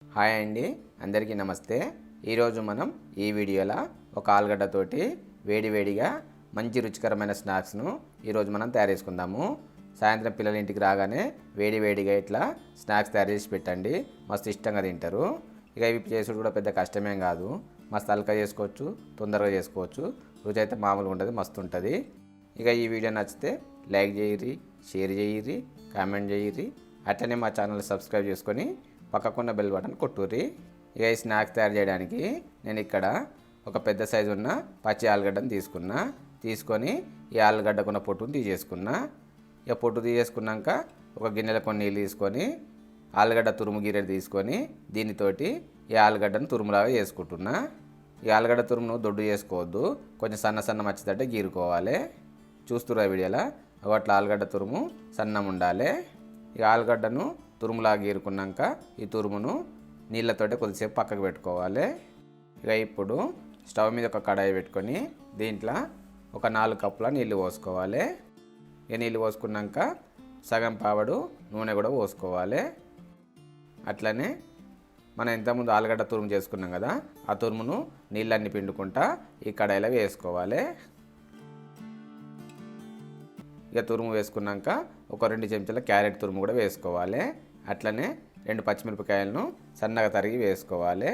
Hi అండి, అందరికీ నమస్తే. ఈరోజు మనం ఈ వీడియోలో ఒక ఆలుగడ్డతోటి వేడివేడిగా మంచి రుచికరమైన స్నాక్స్ను ఈరోజు మనం తయారు చేసుకుందాము. సాయంత్రం పిల్లల ఇంటికి రాగానే వేడివేడిగా ఇట్లా స్నాక్స్ తయారు చేసి పెట్టండి, మస్తు ఇష్టంగా తింటారు. ఇక ఇవి చేసుడు కూడా పెద్ద కష్టమేం కాదు, మస్తు అల్కా చేసుకోవచ్చు, తొందరగా చేసుకోవచ్చు. రుచి అయితే మామూలుగా ఉంటుంది, మస్తు ఉంటుంది. ఇక ఈ వీడియో నచ్చితే లైక్ చేయరి, షేర్ చేయరి, కామెంట్ చేయరి. అట్లనే మా ఛానల్ సబ్స్క్రైబ్ చేసుకొని పక్కకున్న బెల్ బటన్ కొట్టుర్రి. ఇక ఈ స్నాక్స్ తయారు చేయడానికి నేను ఇక్కడ ఒక పెద్ద సైజు ఉన్న పచ్చి ఆలుగడ్డను తీసుకొని ఈ ఆలుగడ్డకున్న పొట్టును తీసేసుకున్నా. ఇక పొట్టు తీసేసుకున్నాక ఒక గిన్నెలో కొన్ని నీళ్ళు తీసుకొని ఆలుగడ్డ తురుము గిన్నె తీసుకొని దీనితోటి ఈ ఆలుగడ్డను తురుములాగా చేసుకుంటున్నా. ఈ ఆలుగడ్డ తురుమును దొడ్డు చేసుకోవద్దు, కొంచెం సన్న మచ్చితట్టే గీరుకోవాలి. చూస్తున్నా వీడియోలో అట్లా ఆలుగడ్డ తురుము సన్నం ఉండాలి. ఈ ఆలుగడ్డను తురుములాగా గీరుకున్నాక ఈ తురుమును నీళ్ళతోటి కొద్దిసేపు పక్కకు పెట్టుకోవాలి. ఇక ఇప్పుడు స్టవ్ మీద ఒక కడాయి పెట్టుకొని దీంట్లో ఒక 4 కప్పుల నీళ్ళు పోసుకోవాలి. ఇక నీళ్ళు పోసుకున్నాక సగం పావడు నూనె కూడా పోసుకోవాలి. అట్లనే మనం ఇంతకుముందు ఆలుగడ్డ తురుము చేసుకున్నాం కదా, ఆ తురుమును నీళ్ళన్నీ పిండుకుంటా ఈ కడాయిలో వేసుకోవాలి. ఇక తురుము వేసుకున్నాక ఒక 2 చెంచాల క్యారెట్ తురుము కూడా వేసుకోవాలి. అట్లనే 2 పచ్చిమిరపకాయలను సన్నగా తరిగి వేసుకోవాలి.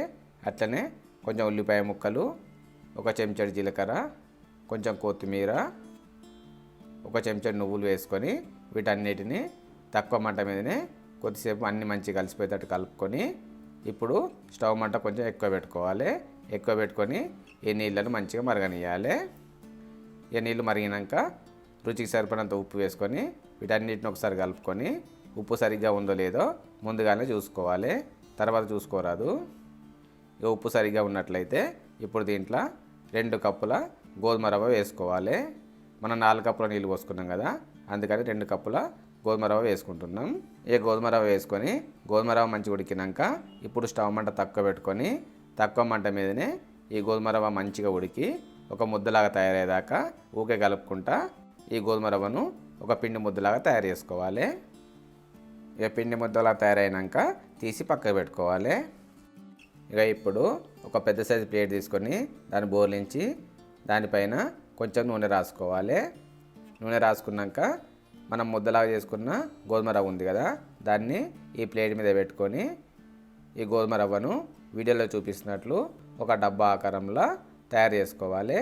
అట్లనే కొంచెం ఉల్లిపాయ ముక్కలు, ఒక చెంచాడు జీలకర్ర, కొంచెం కొత్తిమీర, ఒక చెంచాడు నువ్వులు వేసుకొని వీటన్నిటిని తక్కువ మంట మీదనే కొద్దిసేపు అన్ని మంచిగా కలిసిపోయేటట్టు కలుపుకొని ఇప్పుడు స్టవ్ మంట కొంచెం ఎక్కువ పెట్టుకొని ఈ నీళ్ళను మంచిగా మరగనియాలి. ఈ నీళ్ళు మరిగినాక రుచికి సరిపడినంత ఉప్పు వేసుకొని వీటన్నిటిని ఒకసారి కలుపుకొని ఉప్పు సరిగ్గా ఉందో లేదో ముందుగానే చూసుకోవాలి, తర్వాత చూసుకోరాదు. ఇక ఉప్పు సరిగ్గా ఉన్నట్లయితే ఇప్పుడు దీంట్లో 2 కప్పుల గోధుమ రవ్వ వేసుకోవాలి. మనం 4 కప్పుల నీళ్ళు పోసుకున్నాం కదా, అందుకని 2 కప్పుల గోధుమ రవ్వ వేసుకుంటున్నాం. ఇక గోధుమ రవ్వ వేసుకొని గోధుమ రవ్వ మంచిగా ఉడికినాక ఇప్పుడు స్టవ్ మంట తక్కువ పెట్టుకొని తక్కువ మంట మీదనే ఈ గోధుమ రవ్వ మంచిగా ఉడికి ఒక ముద్దలాగా తయారయ్యేదాకా ఊకే కలుపుకుంటా ఈ గోధుమ రవ్వను ఒక పిండి ముద్దలాగా తయారు చేసుకోవాలి. ఇక పిండి ముద్దలా తయారైనాక తీసి పక్కకు పెట్టుకోవాలి. ఇక ఇప్పుడు ఒక పెద్ద సైజు ప్లేట్ తీసుకొని దాన్ని బోర్లించి దానిపైన కొంచెం నూనె రాసుకోవాలి. నూనె రాసుకున్నాక మనం ముద్దలాగా చేసుకున్న గోధుమ రవ్వ ఉంది కదా, దాన్ని ఈ ప్లేట్ మీద పెట్టుకొని ఈ గోధుమ రవ్వను వీడియోలో చూపిస్తున్నట్లు ఒక డబ్బా ఆకారంలో తయారు చేసుకోవాలి.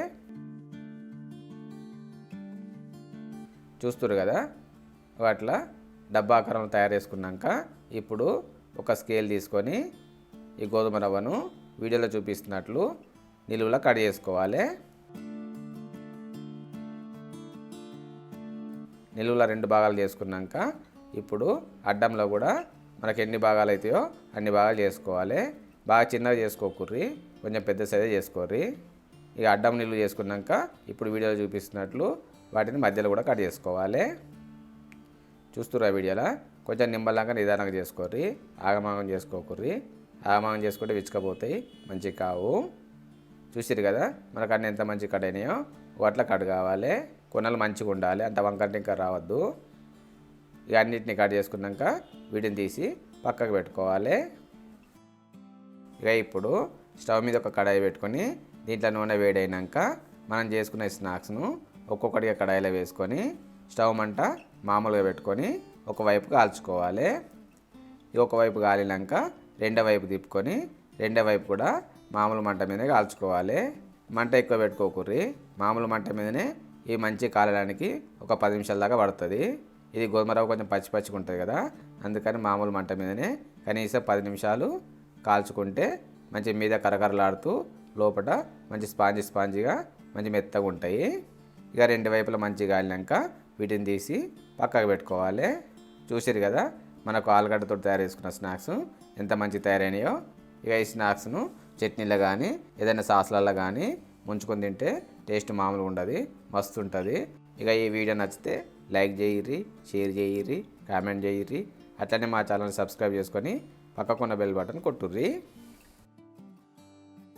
చూస్తున్నారు కదా, అట్లా డబ్బా ఆకారంలో తయారు చేసుకున్నాక ఇప్పుడు ఒక స్కేల్ తీసుకొని ఈ గోధుమ రవ్వను వీడియోలో చూపిస్తున్నట్లు నిలువులా కట్ చేసుకోవాలి. నిలువులా 2 భాగాలు చేసుకున్నాక ఇప్పుడు అడ్డంలో కూడా మనకి ఎన్ని భాగాలు అవుతాయో అన్ని భాగాలు చేసుకోవాలి. బాగా చిన్నగా చేసుకోకుర్రి, కొంచెం పెద్ద సైజే చేసుకోర్రి. ఇక అడ్డం నిలువు చేసుకున్నాక ఇప్పుడు వీడియోలో చూపిస్తున్నట్లు వాటిని మధ్యలో కూడా కట్ చేసుకోవాలి. చూస్తురా వీడియోలో కొంచెం నిమ్మలంగా నిదానంగా చేసుకోర్రి, ఆగమాగం చేసుకోకుర్రి. ఆగమాగం చేసుకుంటే విచ్చుకపోతాయి, మంచిగా కావు. చూసిరు కదా మనకు అన్నీ ఎంత మంచి కట్ అయినాయో అట్లా కట్ కావాలి. కొనలు మంచిగా ఉండాలి, అంత వంకంటే ఇంకా రావద్దు. ఇక అన్నిటిని కట్ చేసుకున్నాక వీటిని తీసి పక్కకు పెట్టుకోవాలి. ఇక ఇప్పుడు స్టవ్ మీద ఒక కడాయి పెట్టుకొని దీంట్లో నూనె వేడైనాక మనం చేసుకునే స్నాక్స్ను ఒక్కొక్కటిగా కడాయిలో వేసుకొని స్టవ్ మంట మామూలుగా పెట్టుకొని ఒకవైపు కాల్చుకోవాలి. ఇది ఒకవైపు కాలినాక రెండో వైపు తిప్పుకొని రెండో వైపు కూడా మామూలు మంట మీదనే కాల్చుకోవాలి. మంట ఎక్కువ పెట్టుకోకూర్రి, మామూలు మంట మీదనే ఈ మంచి కాలడానికి ఒక 10 నిమిషాల దాకా పడుతుంది. ఇది గోధుమ రవ్వ కొంచెం పచ్చిగా ఉంటుంది కదా, అందుకని మామూలు మంట మీదనే కనీసం 10 నిమిషాలు కాల్చుకుంటే మంచి మీద కరకరలాడుతూ లోపల మంచి స్పాంజీగా మంచి మెత్తగా ఉంటాయి. ఇక 2 వైపులా మంచిగా కాలినాక వీటిని తీసి పక్కకు పెట్టుకోవాలి. చూసారు కదా మనకు ఆలుగడ్డతో తయారు చేసుకున్న స్నాక్స్ ఎంత మంచి తయారైనాయో. ఇక ఈ స్నాక్స్ను చట్నీలో కానీ ఏదైనా సాస్లలో కానీ ముంచుకొని తింటే టేస్ట్ మామూలుగా ఉండదు, మస్తు ఉంటుంది. ఇక ఈ వీడియో నచ్చితే లైక్ చేయరి, షేర్ చేయరి, కామెంట్ చేయరి. అట్లనే మా ఛానల్ సబ్స్క్రైబ్ చేసుకొని పక్కకున్న బెల్ బటన్ కొట్టుర్రి.